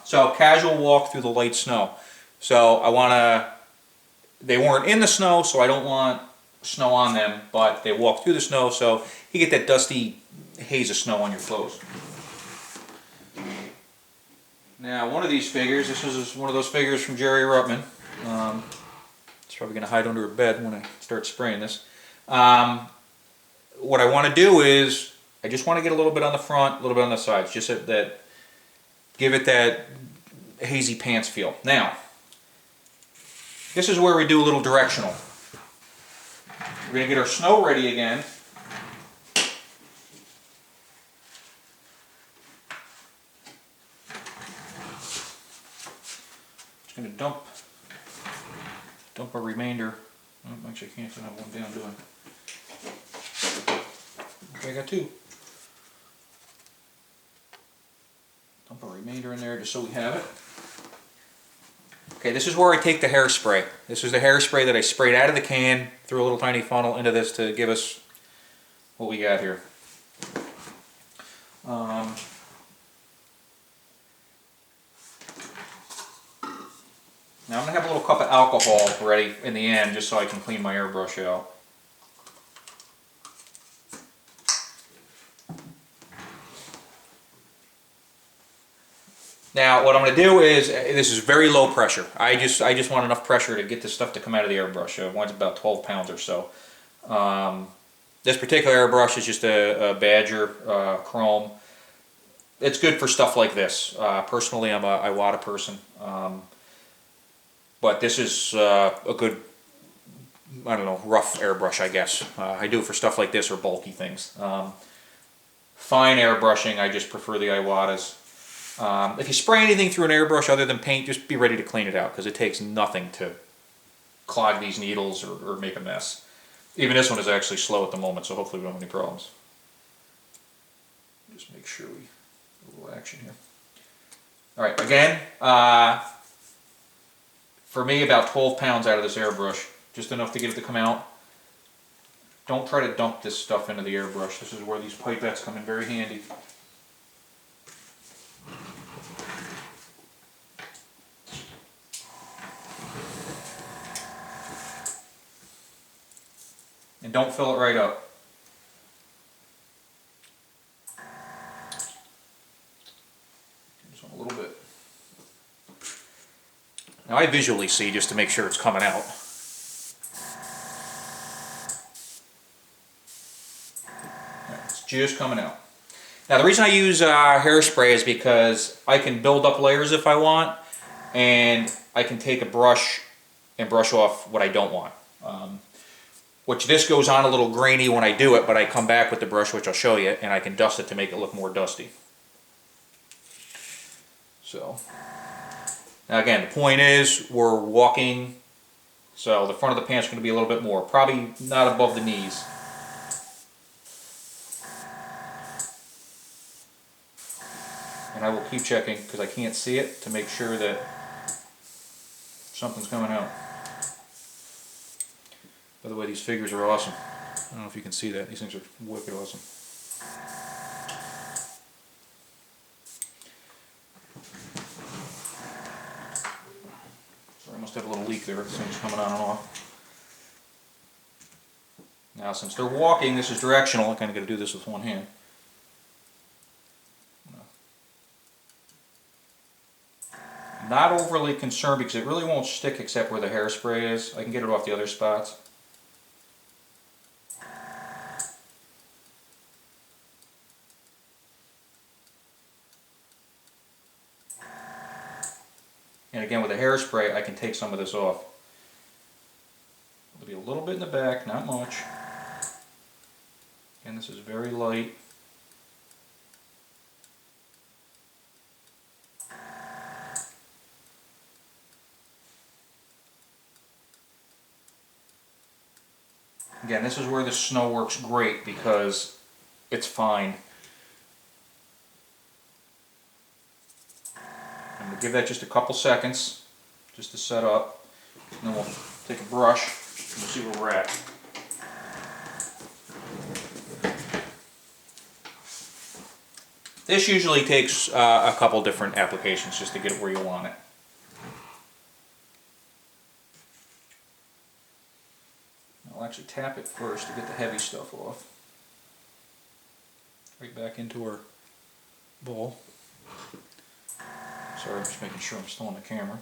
So casual walk through the light snow. So they weren't in the snow, so I don't want snow on them, but they walk through the snow, so you get that dusty haze of snow on your clothes. Now one of these figures, this was one of those figures from Jerry Ruttman. It's probably going to hide under a bed when I start spraying this. What I want to do is, I just want to get a little bit on the front, a little bit on the sides, just that give it that hazy pants feel. Now, this is where we do a little directional. We're going to get our snow ready again. Just going to dump a remainder. Oh, actually, I can't have one down, do I? Okay, I got two. Dump a remainder in there just so we have it. Okay, this is where I take the hairspray. This is the hairspray that I sprayed out of the can, threw a little tiny funnel into this to give us what we got here. Now I'm going to have a little cup of alcohol ready in the end just so I can clean my airbrush out. Now what I'm going to do is, this is very low pressure. I just want enough pressure to get this stuff to come out of the airbrush. Mine's about 12 pounds or so. This particular airbrush is just a Badger chrome. It's good for stuff like this. Personally, I'm a Iwata person. But this is a good, I don't know, rough airbrush, I guess. I do it for stuff like this or bulky things. Fine airbrushing, I just prefer the Iwatas. If you spray anything through an airbrush other than paint, just be ready to clean it out, because it takes nothing to clog these needles or make a mess. Even this one is actually slow at the moment, so hopefully we don't have any problems. Just make sure we get a little action here. Alright, again, for me, about 12 pounds out of this airbrush, just enough to get it to come out. Don't try to dump this stuff into the airbrush. This is where these pipettes come in very handy. And don't fill it right up. Just a little bit. Now I visually see just to make sure it's coming out. Let's just coming out. Now the reason I use hairspray is because I can build up layers if I want, and I can take a brush and brush off what I don't want. Which this goes on a little grainy when I do it, but I come back with the brush, which I'll show you, and I can dust it to make it look more dusty. So, now again, the point is we're walking, so the front of the pants is going to be a little bit more, probably not above the knees. And I will keep checking because I can't see it to make sure that something's coming out. By the way, these figures are awesome. I don't know if you can see that. These things are wicked awesome. Sorry, I must have a little leak there. This thing's coming on and off. Now, since they're walking, this is directional. I kind of got to do this with one hand. Not overly concerned because it really won't stick except where the hairspray is. I can get it off the other spots. And again, with the hairspray, I can take some of this off. It'll be a little bit in the back, not much. And this is very light. Again, this is where the snow works great because it's fine. I'm going to give that just a couple seconds just to set up. And then we'll take a brush and we'll see where we're at. This usually takes a couple different applications just to get it where you want it. I'll actually tap it first to get the heavy stuff off. Right back into our bowl. Sorry, I'm just making sure I'm still on the camera.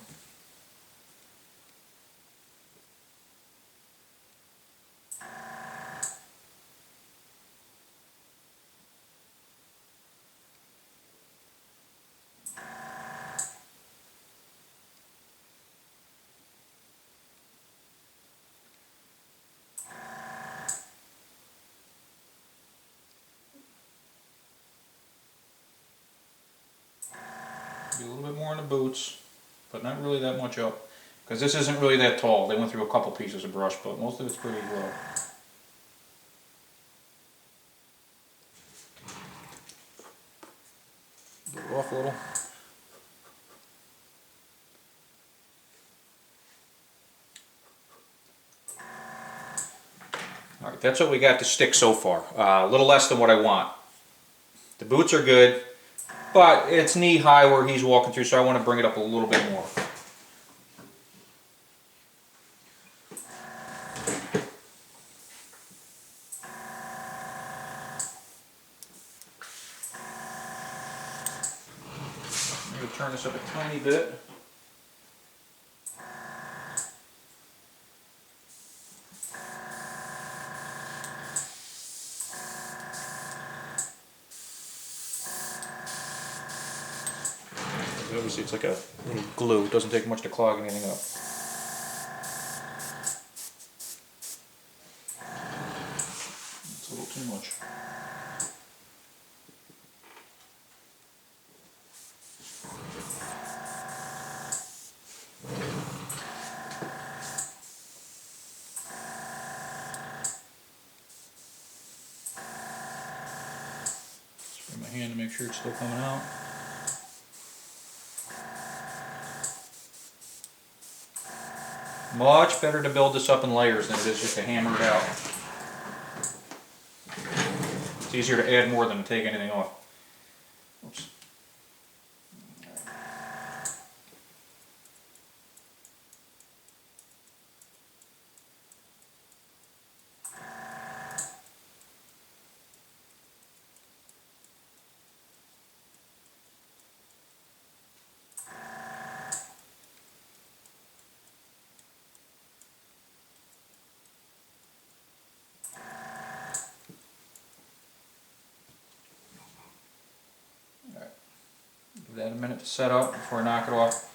Do a little bit more on the boots, but not really that much up, because this isn't really that tall. They went through a couple pieces of brush, but most of it's pretty low. Get it off a little. Alright, that's what we got to stick so far. A little less than what I want. The boots are good. But it's knee high where he's walking through, so I want to bring it up a little bit more. I'm going to turn this up a tiny bit. Obviously it's like a little glue, it doesn't take much to clog anything up. It's a little too much. Spray my hand to make sure it's still coming out. Much better to build this up in layers than it is just to hammer it out. It's easier to add more than to take anything off. Oops. that a minute to set up before I knock it off.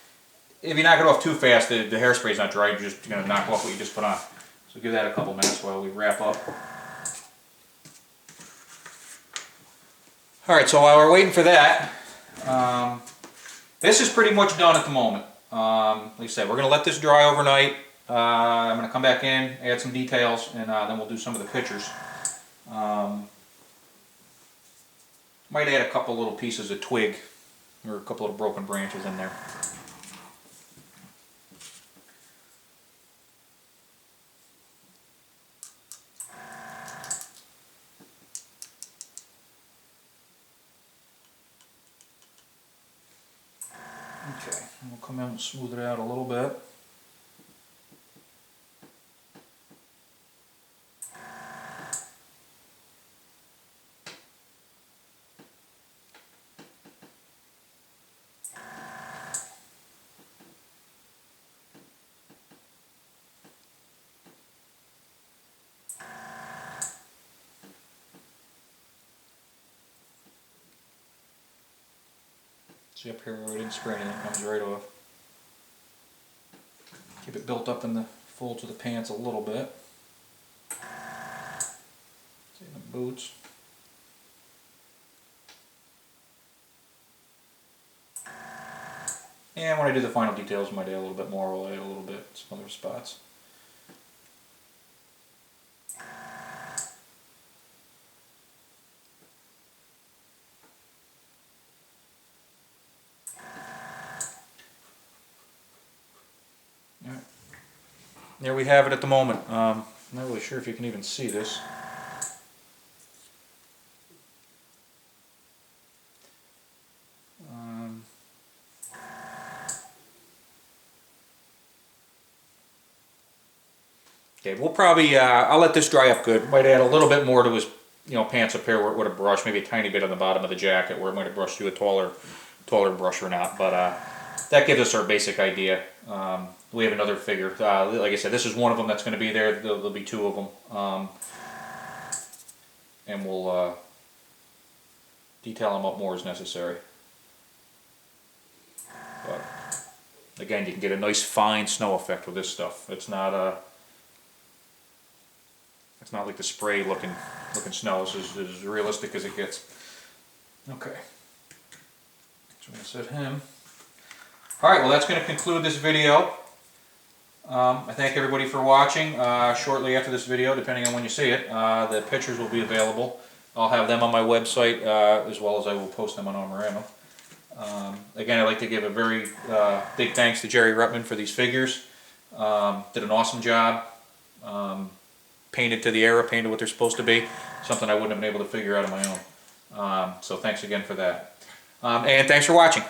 If you knock it off too fast, the hairspray is not dry. You're just going to knock off what you just put on. So give that a couple minutes while we wrap up. Alright, so while we're waiting for that, this is pretty much done at the moment. Like I said, we're going to let this dry overnight. I'm going to come back in, add some details, and then we'll do some of the pictures. Might add a couple little pieces of twig or a couple of broken branches in there. Okay, and we'll come out and smooth it out a little bit. See up here where we didn't spray anything, comes right off. Keep it built up in the folds of the pants a little bit. See the boots. And when I do the final details, I might add a little bit more, we'll add a little bit in some other spots. There we have it at the moment. I'm not really sure if you can even see this. Okay, we'll probably, I'll let this dry up good. Might add a little bit more to his, pants up here with a brush, maybe a tiny bit on the bottom of the jacket where it might have brushed through a taller brush or not. But that gives us our basic idea. We have another figure. Like I said, this is one of them that's going to be there. There'll be two of them. And we'll detail them up more as necessary. But again, you can get a nice fine snow effect with this stuff. It's not like the spray looking snow. This is as realistic as it gets. Okay. So I'm going to set him. Alright, well that's going to conclude this video. I thank everybody for watching. Shortly after this video, depending on when you see it, the pictures will be available. I'll have them on my website as well as I will post them on Ardennes. Again, I'd like to give a very big thanks to Jerry Ruttman for these figures. Did an awesome job. Painted to the era, painted what they're supposed to be. Something I wouldn't have been able to figure out on my own. So thanks again for that. And thanks for watching.